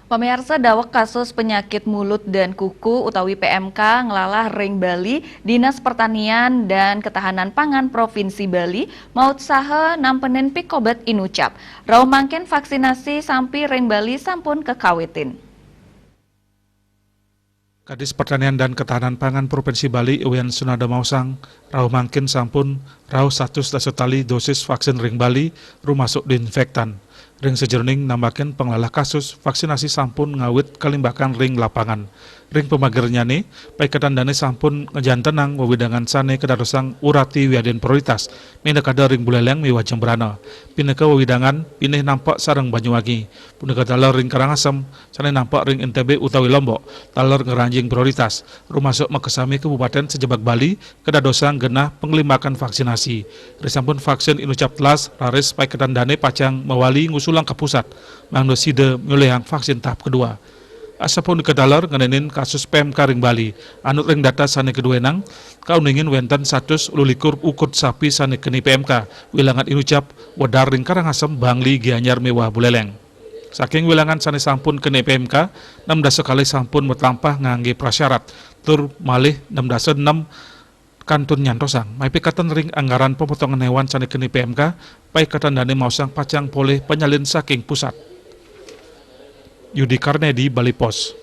Pemirsa dawek kasus penyakit mulut dan kuku utawi PMK ngelalah Ring Bali, Dinas Pertanian dan Ketahanan Pangan Provinsi Bali maut saha nampenin pikobat inucap. Rau mangken vaksinasi sampai Ring Bali sampun kekawitin. Kadis Pertanian dan Ketahanan Pangan Provinsi Bali Iwan Sunada Mausang, rau mangkin sampun rau 100 tali dosis vaksin Ring Bali rumasuk diinfektan. Ring sejerning nambakin penglalah kasus vaksinasi sampun ngawit kalimbakan ring lapangan. Ring pemagernya nih, paikatan dane sampun ngejantenang wawidangan sane kedarosang urati wiaden prioritas. Minekada ring buleleng miwah jembrana. Pineka wawidangan pinih nampak sarang Banyuwangi. Puneka talar ring Karangasem, sane nampak ring NTB utawi Lombok. Talar ngeranjing prioritas. Rumasuk Makesami Kabupaten Sejebak Bali kedadosang genah penglimakan vaksinasi. Risampun vaksin inucap telas raris paikatan dane pacang mewali ngusulang ke pusat. Mangnoside mulehang vaksin tahap kedua. Asapun dikedalar ngenenin kasus PMK Ring Bali. Anut ring data sane kedua nang, kau ningin wenten 100 lulikur ukut sapi sane keni PMK. Wilangan inucap wadar ring Karangasem Bangli Gianyar mewah buleleng. Saking wilangan sane sampun keni PMK, 16 kali sampun metlampah ngangge prasyarat. Tur malih 16 kantun nyantosang. Mai pikatan ring anggaran pemotongan hewan sane keni PMK, paikatan dane mausang pacang poleh penyalin saking pusat. Yudi Karnedi, Bali Pos.